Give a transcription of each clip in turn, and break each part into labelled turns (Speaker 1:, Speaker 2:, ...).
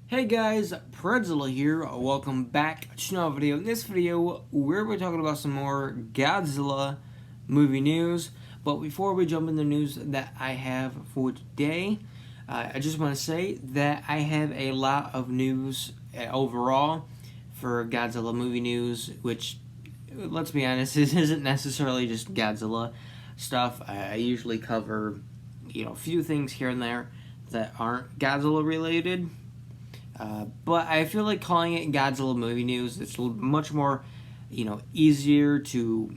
Speaker 1: Hey guys, Predzilla here. Welcome back to another video. In this video, we're going to be talking about some more Godzilla movie news. But before we jump into the news that I have for today, I just want to say that I have a lot of news overall for Godzilla movie news, which, let's be honest, isn't necessarily just Godzilla stuff. I usually cover, a few things here and there that aren't Godzilla related. But I feel like calling it Godzilla movie news, it's much more, easier to,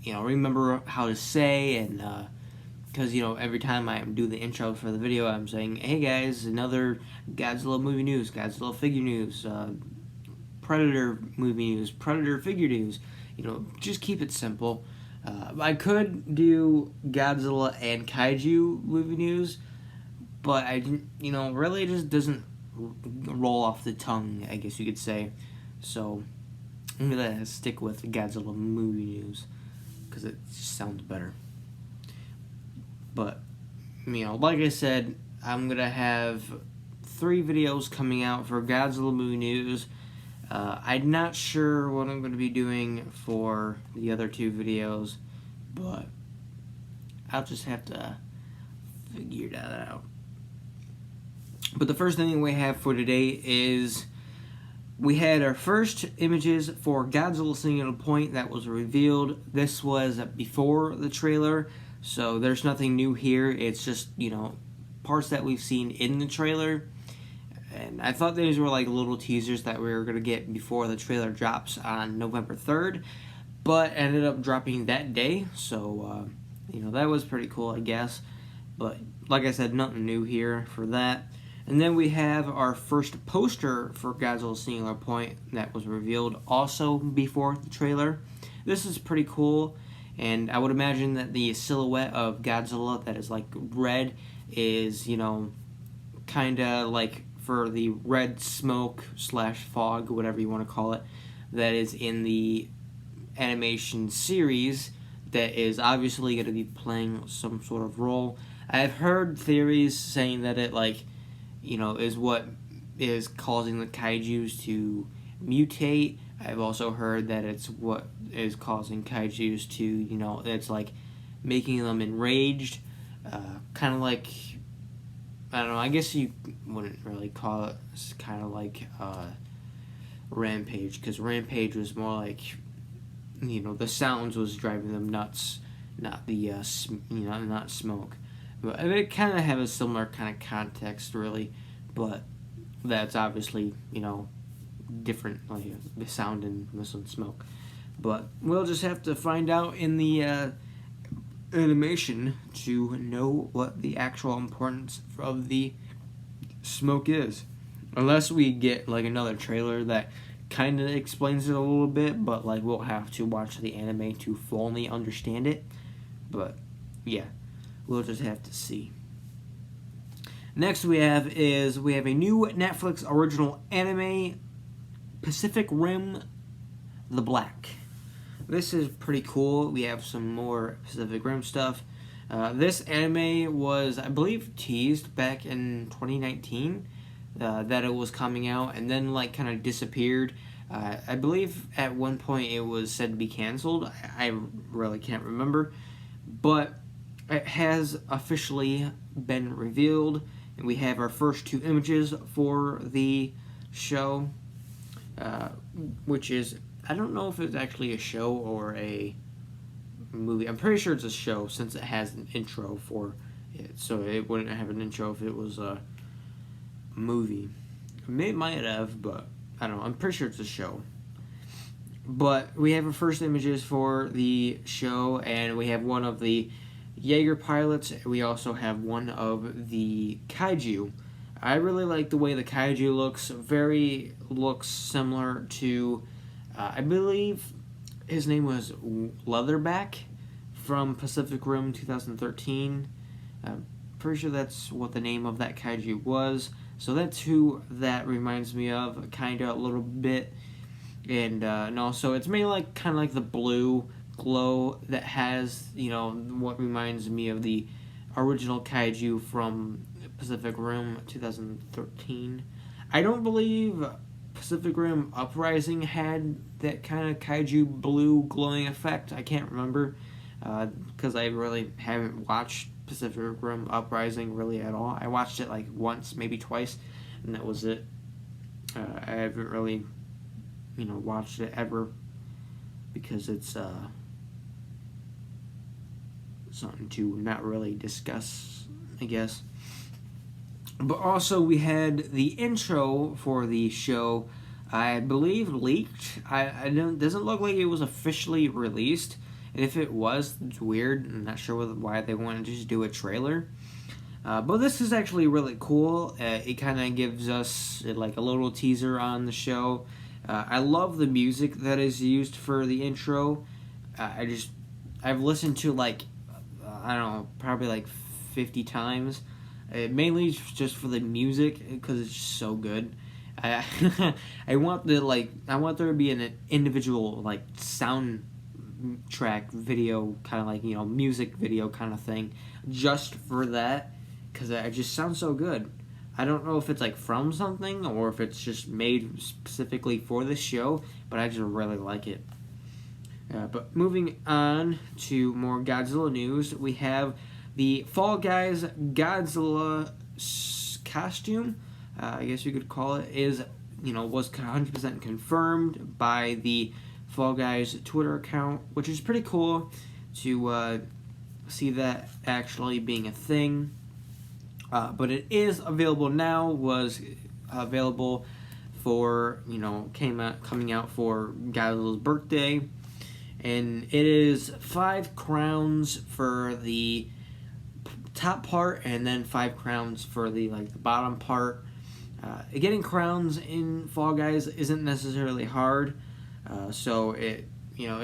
Speaker 1: remember how to say, and because, every time I do the intro for the video, I'm saying, hey guys, another Godzilla movie news, Godzilla figure news, Predator movie news, Predator figure news, just keep it simple. I could do Godzilla and Kaiju movie news, but I didn't, really it just doesn't roll off the tongue, I guess you could say. So I'm gonna stick with Godzilla movie news because it just sounds better. But like I said, I'm gonna have 3 videos coming out for Godzilla movie news. I'm not sure what I'm gonna be doing for the other 2 videos, but I'll just have to figure that out. But the first thing we have for today is we had our first images for Godzilla Singular Point that was revealed. This was before the trailer, so there's nothing new here. It's just, parts that we've seen in the trailer. And I thought these were like little teasers that we were going to get before the trailer drops on November 3rd, but ended up dropping that day. So, that was pretty cool, I guess. But like I said, nothing new here for that. And then we have our first poster for Godzilla Singular Point that was revealed also before the trailer. This is pretty cool, and I would imagine that the silhouette of Godzilla that is like red is, kind of like for the red smoke / fog, whatever you want to call it, that is in the animation series that is obviously going to be playing some sort of role. I've heard theories saying that it is what is causing the kaijus to mutate. I've also heard that it's what is causing kaijus to, it's like making them enraged. Kind of like, I don't know, I guess you wouldn't really call it, it's kind of like Rampage, because Rampage was more like, the sounds was driving them nuts, not the, not smoke. But it kind of have a similar kind of context, really, but that's obviously, different, like the sound and this one smoke. But we'll just have to find out in the animation to know what the actual importance of the smoke is. Unless we get like another trailer that kind of explains it a little bit, but like we'll have to watch the anime to fully understand it. But yeah. We'll just have to see. Next we have a new Netflix original anime, Pacific Rim: The Black. This is pretty cool. We have some more Pacific Rim stuff. This anime was, I believe, teased back in 2019 that it was coming out, and then kind of disappeared. I believe at one point it was said to be canceled. I really can't remember, but it has officially been revealed, and we have our first 2 images for the show, which is, I don't know if it's actually a show or a movie. I'm pretty sure it's a show since it has an intro for it, so it wouldn't have an intro if it was a movie. It might have, but I don't know. I'm pretty sure it's a show. But we have our first images for the show, and we have one of the Jaeger pilots. We also have one of the kaiju. I really like the way the kaiju looks. Looks similar to, I believe his name was Leatherback from Pacific Rim 2013. I'm pretty sure that's what the name of that kaiju was. So that's who that reminds me of, kind of a little bit. And also it's mainly kind of like the blue glow that has, what reminds me of the original kaiju from Pacific Rim 2013. I don't believe Pacific Rim Uprising had that kind of kaiju blue glowing effect. I can't remember because I really haven't watched Pacific Rim Uprising really at all. I watched it like once, maybe twice, and that was it. I haven't really, watched it ever because it's something to not really discuss, I guess. But also we had the intro for the show, I believe, leaked. I don't doesn't look like it was officially released. And if it was, it's weird. I'm not sure why they wanted to just do a trailer. But this is actually really cool. It kind of gives us like a little teaser on the show. I love the music that is used for the intro. I've listened to like, I don't know, probably like 50 times. Mainly just for the music because it's just so good. I I want there to be an individual like soundtrack video, kind of like music video kind of thing, just for that, because it just sounds so good. I don't know if it's like from something or if it's just made specifically for this show, but I just really like it. But moving on to more Godzilla news, we have the Fall Guys Godzilla costume, I guess you could call it, was 100% confirmed by the Fall Guys Twitter account, which is pretty cool to see that actually being a thing. But it is available now, was available for, coming out for Godzilla's birthday. And it is 5 crowns for the top part and then 5 crowns for the bottom part. Getting crowns in Fall Guys isn't necessarily hard, so it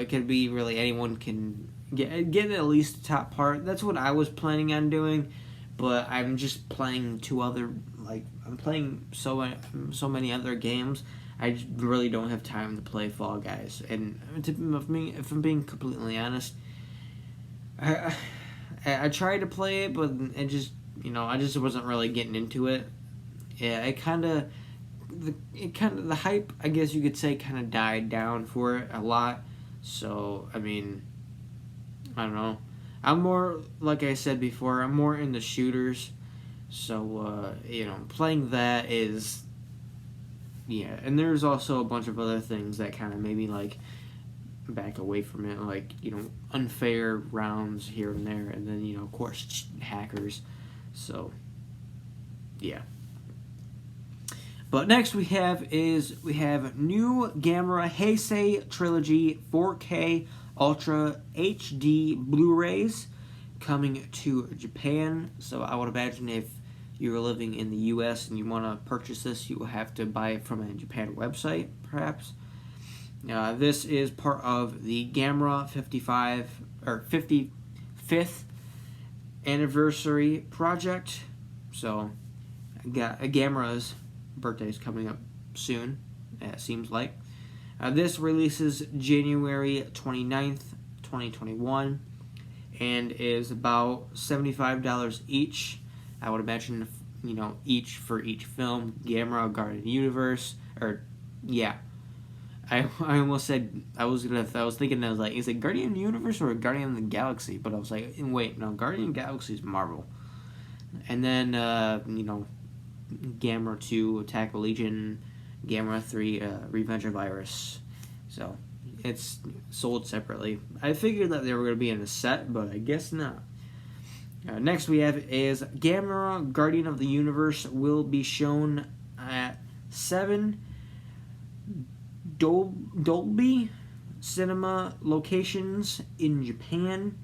Speaker 1: could be really anyone can get at least the top part. That's what I was planning on doing, but I'm just playing I'm playing so many other games. I just really don't have time to play Fall Guys, and if I'm being completely honest, I tried to play it, but it just, I just wasn't really getting into it. Yeah, the hype, I guess you could say, kind of died down for it a lot. So, I mean, I don't know. I'm more, like I said before, I'm more into shooters. So, playing that is, yeah. And there's also a bunch of other things that kind of maybe, back away from it, unfair rounds here and there, and then, of course, hackers. So, yeah. But next we have new Gamera Heisei Trilogy 4K Ultra HD Blu-rays coming to Japan. So I would imagine if you're living in the U.S. and you want to purchase this, you will have to buy it from a Japan website, perhaps. This is part of the Gamera 55th anniversary project. So, Gamera's birthday is coming up soon, it seems like. This releases January 29th, 2021, and is about $75 each. I would imagine, each for each film. Gamera, Guardian of the Universe, I almost said, I was thinking, is it Guardian of the Universe or Guardian of the Galaxy? But I was like, wait, no, Guardian of the Galaxy is Marvel. And then, Gamera 2, Attack of Legion, Gamera 3, Revenge of Iris. So, it's sold separately. I figured that they were going to be in a set, but I guess not. Next we have is Gamera Guardian of the Universe will be shown at 7 Dolby Cinema locations in Japan.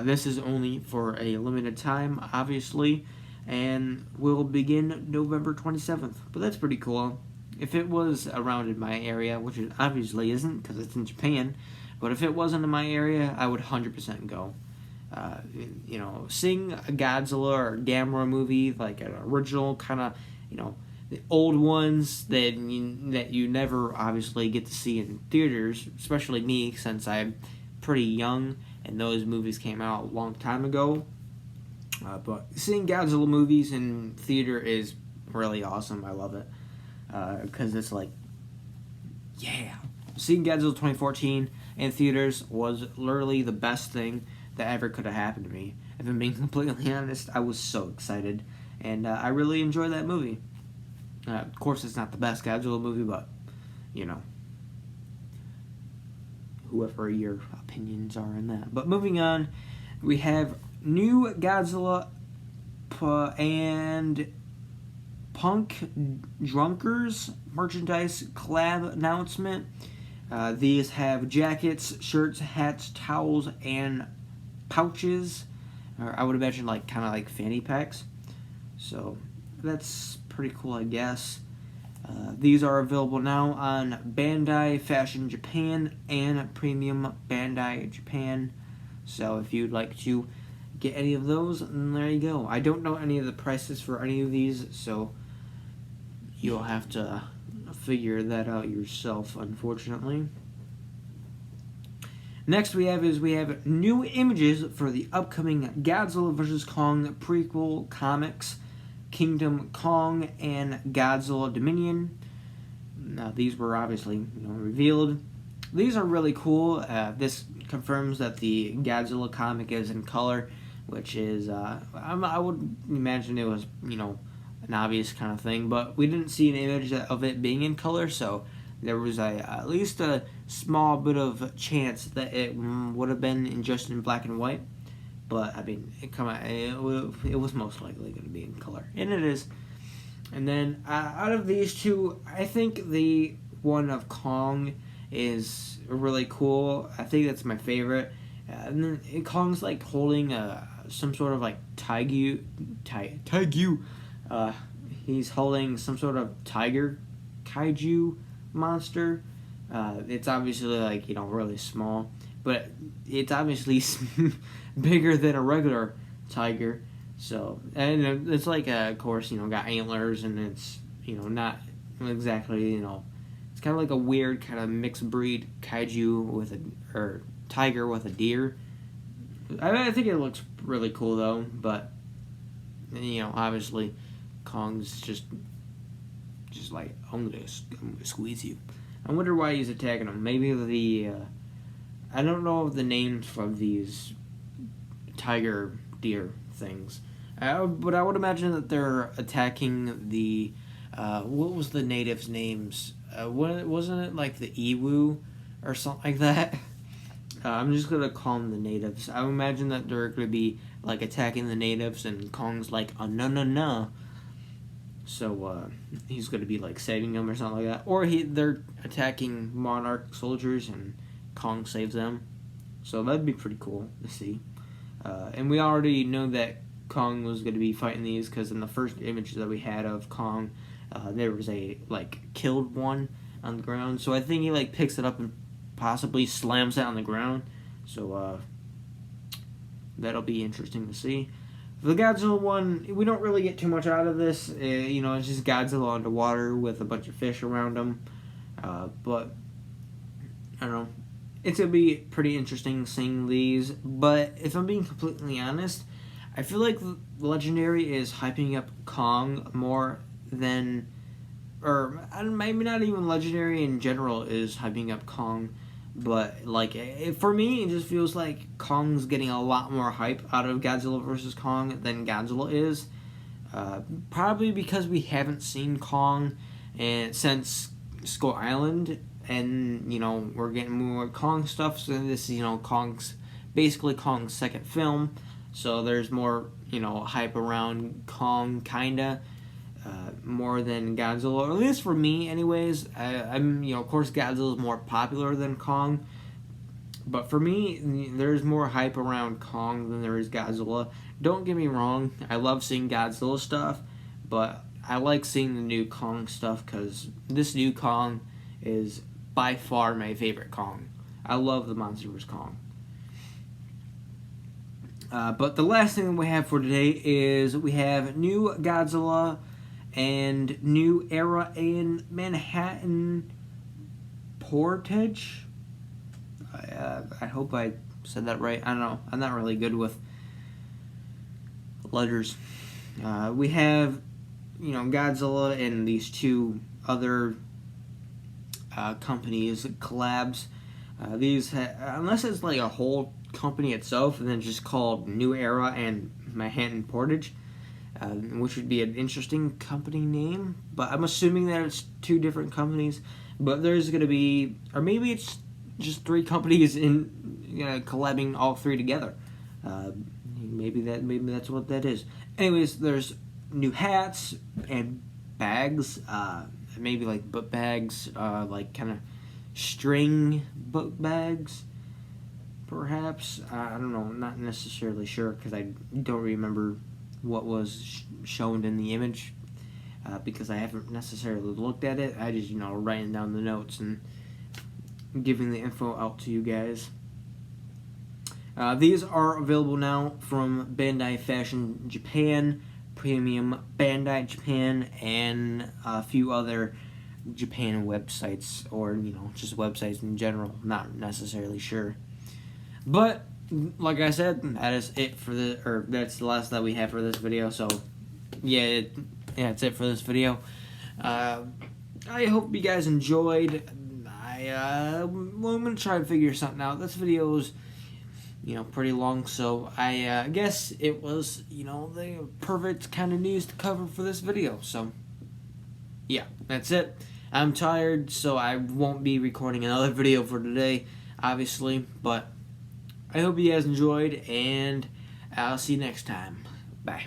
Speaker 1: This is only for a limited time, obviously, and will begin November 27th. But that's pretty cool. If it was around in my area, which it obviously isn't because it's in Japan, but if it wasn't in my area, I would 100% go. Seeing a Godzilla or Gamera movie, like an original kind of, the old ones that you never obviously get to see in theaters, especially me since I'm pretty young and those movies came out a long time ago. But seeing Godzilla movies in theater is really awesome. I love it because it's like, yeah. Seeing Godzilla 2014 in theaters was literally the best thing that ever could have happened to me. If I'm being completely honest, I was so excited, and I really enjoyed that movie. Of course, it's not the best Godzilla movie, but, you know, whoever your opinions are in that. But moving on, we have new Godzilla and Punk Drunkers merchandise collab announcement. These have jackets, shirts, hats, towels, and pouches. Or I would imagine like kind of like fanny packs. So that's pretty cool, I guess. These are available now on Bandai Fashion Japan and Premium Bandai Japan. So if you'd like to get any of those, then there you go. I don't know any of the prices for any of these, so you'll have to figure that out yourself, unfortunately. Next we have new images for the upcoming Godzilla vs. Kong prequel comics, Kingdom Kong and Godzilla Dominion. Now these were obviously revealed. These are really cool. This confirms that the Godzilla comic is in color, which is I would imagine it was an obvious kind of thing, but we didn't see an image of it being in color, so there was at least a small bit of chance that it would have been just in black and white. But I mean, it was most likely going to be in color, and it is. And then out of these two, I think the one of Kong is really cool. I think that's my favorite. And then Kong's like holding some sort of like taigyu. He's holding some sort of tiger kaiju monster. It's obviously like really small, but it's obviously bigger than a regular tiger. So, and it's like of course got antlers, and it's not exactly it's kind of like a weird kind of mixed breed kaiju with or tiger with a deer. I think it looks really cool though, but obviously Kong's just like I'm gonna squeeze you. I wonder why he's attacking him. Maybe I don't know the names of these tiger deer things, but I would imagine that they're attacking the what was the natives' names? Wasn't it like the Ewu or something like that? I'm just gonna call them the natives. I would imagine that they're gonna be like attacking the natives, and Kong's like, oh no no no. So he's gonna be like saving them or something like that, or they're attacking Monarch soldiers and Kong saves them. So that'd be pretty cool to see. And we already know that Kong was gonna be fighting these because in the first image that we had of Kong, there was a like killed one on the ground. So I think he like picks it up and possibly slams it on the ground. So that'll be interesting to see. The Godzilla one, we don't really get too much out of this. It's just Godzilla underwater with a bunch of fish around him. But, I don't know. It's going to be pretty interesting seeing these. But if I'm being completely honest, I feel like Legendary is hyping up Kong more than... Or maybe not even Legendary in general is hyping up Kong. But, like, for me, it just feels like Kong's getting a lot more hype out of Godzilla vs. Kong than Godzilla is. Probably because we haven't seen Kong since Skull Island. And, we're getting more Kong stuff. So this is, basically Kong's second film. So there's more, hype around Kong, kinda. More than Godzilla, or at least for me anyways. I'm of course Godzilla is more popular than Kong, but for me there's more hype around Kong than there is Godzilla. Don't get me wrong, I love seeing Godzilla stuff, but I like seeing the new Kong stuff because this new Kong is by far my favorite Kong. I love the Monster vs. Kong. But the last thing that we have for today is we have new Godzilla and new Era Manhattan Portage. I hope I said that right. I don't know. I'm not really good with letters. We have Godzilla and these two other companies collabs. Unless it's like a whole company itself, and then just called New Era and Manhattan Portage, which would be an interesting company name. But I'm assuming that it's two different companies. But there's gonna be, or maybe it's just three companies collabing all three together. Maybe that's what that is. Anyways, there's new hats and bags. Maybe like book bags, like kind of string book bags, perhaps. I don't know. I'm not necessarily sure because I don't remember what was shown in the image because I haven't necessarily looked at it. I just writing down the notes and giving the info out to you guys. These are available now from Bandai Fashion Japan, Premium Bandai Japan, and a few other Japan websites, or just websites in general. Not necessarily sure, but like I said, that is it for that's the last that we have for this video. So yeah, that's it for this video. I hope you guys enjoyed. I'm gonna try to figure something out. This video is pretty long, so I guess it was the perfect kind of news to cover for this video. So yeah, that's it. I'm tired, so I won't be recording another video for today, obviously, but I hope you guys enjoyed, and I'll see you next time. Bye.